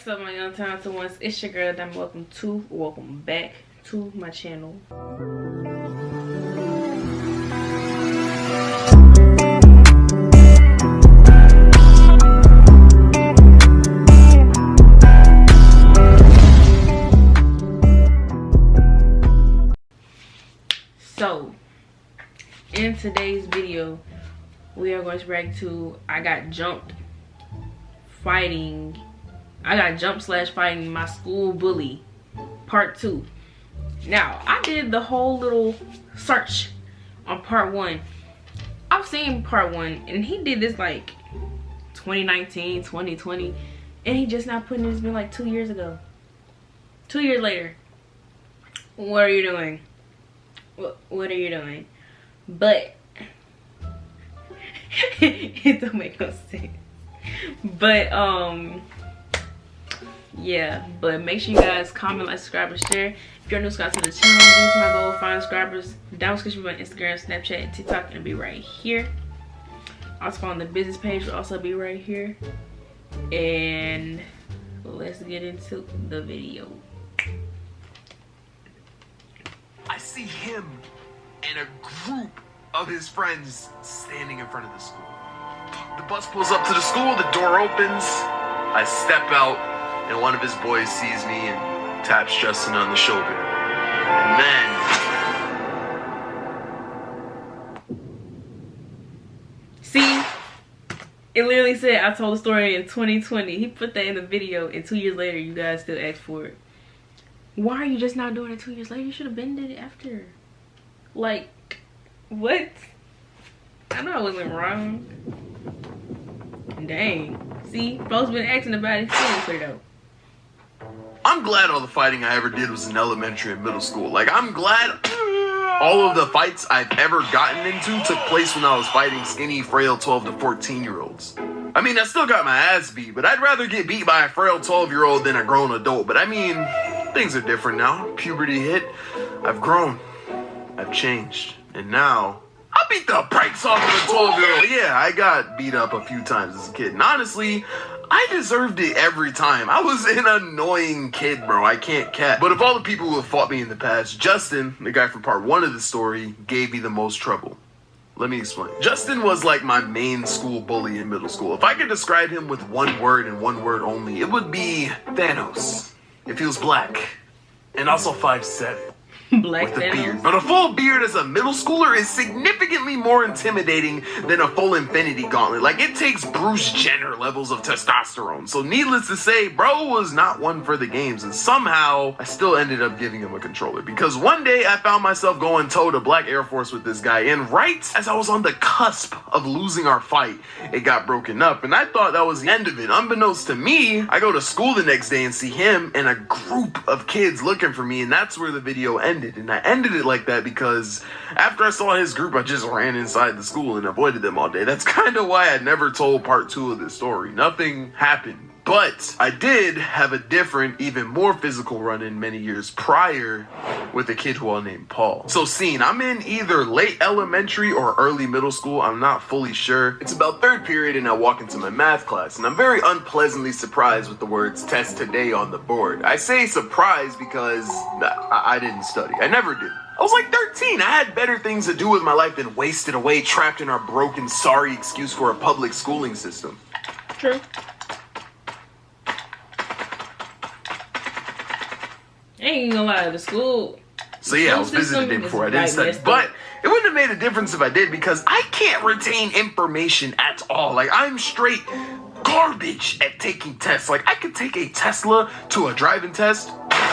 What's up, my young talented ones? It's your girl Dami. Welcome back to my channel. So, in today's video, we are going to react to I got jumped fighting my school bully part 2. Now, I did the whole little search on part 1. I've seen part 1 and he did this like 2019, 2020, and he just now putting this in like 2 years ago. 2 years later. What are you doing? What are you doing? But it don't make no sense. But yeah, but make sure you guys comment, like, subscribe, and share. If you're new to the channel, this is my goal, 5 subscribers. Down description my Instagram, Snapchat, and TikTok, and be right here. Also on the business page will also be right here. And let's get into the video. I see him and a group of his friends standing in front of the school. The bus pulls up to the school, the door opens, I step out, and one of his boys sees me and taps Justin on the shoulder. And then... See? It literally said I told the story in 2020. He put that in the video, and 2 years later, you guys still ask for it. Why are you just not doing it 2 years later? You should have been did it after. Like, what? I know I wasn't wrong. Dang. See, folks been asking about it. Still ain't put it out. I'm glad all the fighting I ever did was in elementary and middle school. Like, I'm glad all of the fights I've ever gotten into took place when I was fighting skinny, frail 12 to 14-year-olds. I mean, I still got my ass beat, but I'd rather get beat by a frail 12-year-old than a grown adult. But I mean, things are different now. Puberty hit. I've grown. I've changed. And now, I beat the brakes off of a 12-year-old. Yeah, I got beat up a few times as a kid. And honestly, I deserved it every time. I was an annoying kid, bro. I can't cap. But of all the people who have fought me in the past, Justin, the guy from part 1 of the story, gave me the most trouble. Let me explain. Justin was like my main school bully in middle school. If I could describe him with one word and one word only, it would be Thanos. If he was black. And also 5'7". Black with a Thanos. beard. But a full beard as a middle schooler is significantly more intimidating than a full infinity gauntlet. Like, it takes Bruce Jenner levels of testosterone. So needless to say, bro was not one for the games. And somehow, I still ended up giving him a controller. Because one day, I found myself going toe to Black Air Force with this guy. And right as I was on the cusp of losing our fight, it got broken up. And I thought that was the end of it. Unbeknownst to me, I go to school the next day and see him and a group of kids looking for me. And that's where the video ended. And I ended it like that because after I saw his group, I just ran inside the school and avoided them all day. That's kind of why I never told part 2 of this story. Nothing happened. But I did have a different, even more physical run-in many years prior with a kid who I'll name Paul. So scene, I'm in either late elementary or early middle school. I'm not fully sure. It's about 3rd period and I walk into my math class and I'm very unpleasantly surprised with the words test today on the board. I say surprised because I didn't study. I never did. I was like 13. I had better things to do with my life than waste it away trapped in our broken, sorry excuse for a public schooling system. True. I ain't gonna lie, the school. So yeah, I was visiting the day before. I didn't study, but it wouldn't have made a difference if I did because I can't retain information at all. Like, I'm straight garbage at taking tests. Like, I could take a Tesla to a driving test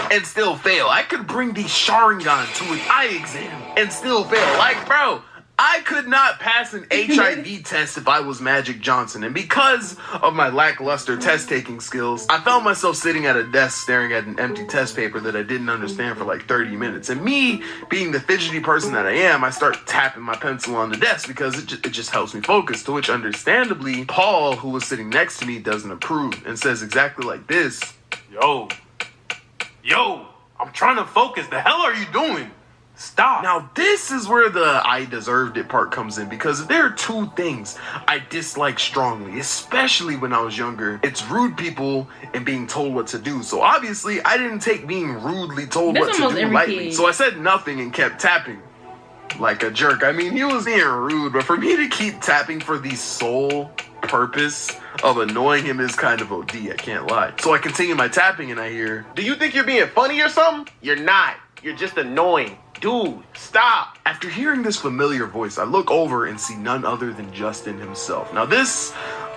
and still fail. I could bring the Sharingan to an eye exam and still fail. Like, bro, I could not pass an HIV test if I was Magic Johnson. And because of my lackluster test-taking skills, I found myself sitting at a desk staring at an empty test paper that I didn't understand for like 30 minutes. And me, being the fidgety person that I am, I start tapping my pencil on the desk because it just helps me focus. To which, understandably, Paul, who was sitting next to me, doesn't approve and says exactly like this. Yo, I'm trying to focus. The hell are you doing? Stop. Now, this is where the I deserved it part comes in, because there are two things I dislike strongly, especially when I was younger. It's rude people and being told what to do. So obviously, I didn't take being rudely told That's what to do lightly. kid. So I said nothing and kept tapping like a jerk. I mean, he was being rude, but for me to keep tapping for the sole purpose of annoying him is kind of OD, I can't lie. So I continue my tapping and I hear, Do you think you're being funny or something? You're not. You're just annoying. Dude, stop. After hearing this familiar voice, I look over and see none other than Justin himself. Now this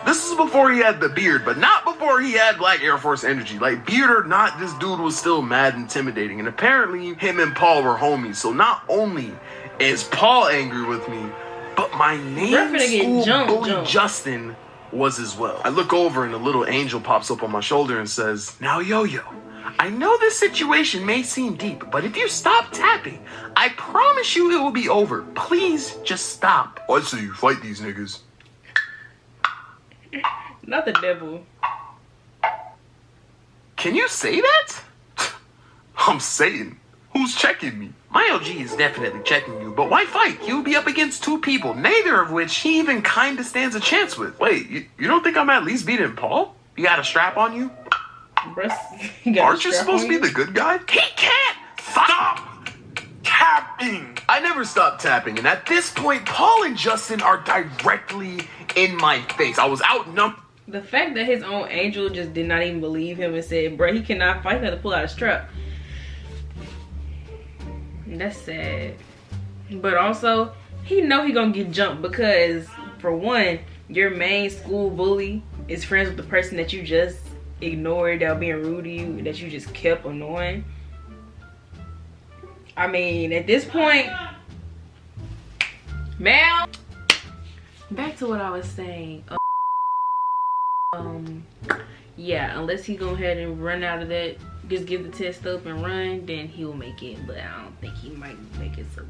is before he had the beard, but not before he had Black Air Force energy. Like, beard or not, this dude was still mad intimidating. And apparently him and Paul were homies. So not only is Paul angry with me, but my name school bully Justin was as well. I look over and a little angel pops up on my shoulder and says, Now Yo-Yo, I know this situation may seem deep, but if you stop tapping, I promise you it will be over. Please just stop. I say you fight these niggas. Not the devil. Can you say that? I'm Satan. Who's checking me? My OG is definitely checking you, but why fight? You'll be up against two people, neither of which he even kinda stands a chance with. Wait, you don't think I'm at least beating Paul? You got a strap on you? Aren't you supposed to be the good guy? He can't stop tapping. I never stopped tapping, and at this point, Paul and Justin are directly in my face. I was outnumbered. The fact that his own angel just did not even believe him and said, bruh, he cannot fight, he had to pull out a strap. That's sad. But also, he know he gonna get jumped because, for one, your main school bully is friends with the person that you just ignored, that was being rude to you, that you just kept annoying. I mean, at this point, man, back to what I was saying. Yeah, unless he go ahead and run out of that, just give the test up and run, then he'll make it. But I don't think he might make it, so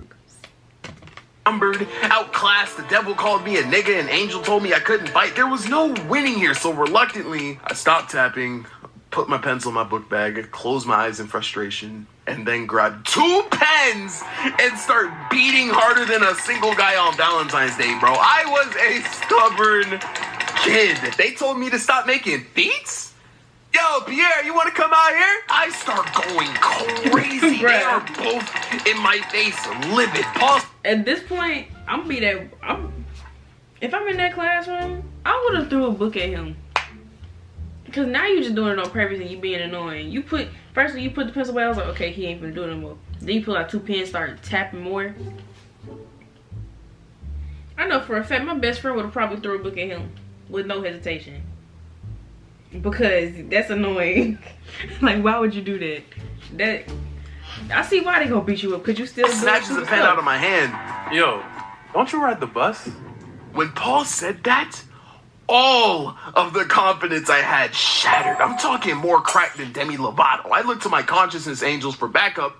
outclassed, the devil called me a nigga, and angel told me I couldn't fight. There was no winning here, so reluctantly, I stopped tapping, put my pencil in my book bag, closed my eyes in frustration, and then grabbed 2 pens and start beating harder than a single guy on Valentine's Day, bro. I was a stubborn kid. They told me to stop making beats? Yo, Pierre, you want to come out here? I start going crazy. They are both in my face, livid. Pause. At this point, I'm gonna be that. If I'm in that classroom, I would have threw a book at him. Because now you just doing it on purpose and you being annoying. You put the pencil away. I was like, okay, he ain't gonna do it no more. Then you pull out 2 pens, start tapping more. I know for a fact my best friend would have probably threw a book at him with no hesitation. Because that's annoying. Like, why would you do that? I see why they gonna beat you up, because you still snatches the pen out of my hand. Yo, don't you ride the bus? When Paul said that, all of the confidence I had shattered. I'm talking more cracked than Demi Lovato. I look to my consciousness angels for backup,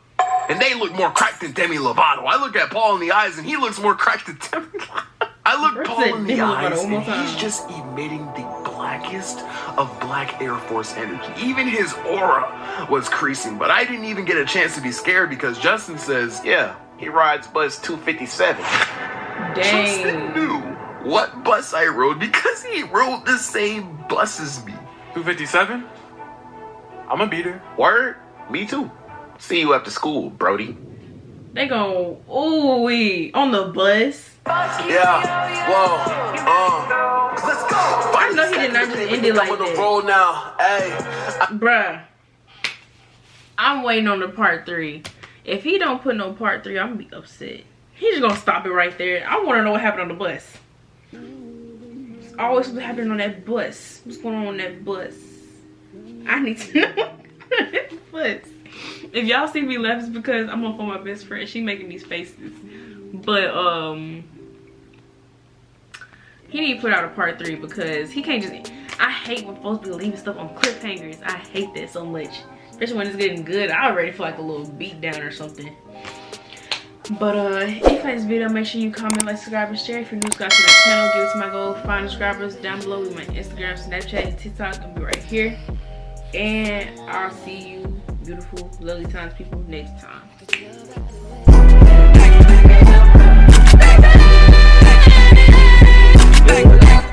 and they look more cracked than Demi Lovato. I look at Paul in the eyes, and he looks more cracked than Demi Lovato. I look Paul in the eyes, and he's just emitting the blackest of Black Air Force energy. Even his aura was creasing, but I didn't even get a chance to be scared because Justin says, yeah, he rides bus 257. Dang. Justin knew what bus I rode because he rode the same bus as me. 257? I'm a beater. Word? Me too. See you after school, Brody. They gon' ooh-wee on the bus. Yeah, whoa, let's go. I know he did not just end it like on the that. road now, hey. Bruh, I'm waiting on the part 3. If he don't put no part 3, I'm gonna be upset. He's just gonna stop it right there. I wanna know what happened on the bus. It's always what's happening on that bus. What's going on that bus? I need to know what on that bus. If y'all see me laugh, it's because I'm on for my best friend. She making these faces. But he need to put out a part 3 because he can't just. I hate when folks be leaving stuff on cliffhangers. I hate that so much, especially when it's getting good. I already feel like a little beat down or something. But if you like this video, make sure you comment, like, subscribe, and share. If you're new to the channel, give it to my goal. 500 subscribers down below with my Instagram, Snapchat, and TikTok. I'll be right here, and I'll see you, beautiful, lovely times people, next time. Back, back, back, back, back, back, back, back, back, back, back, back,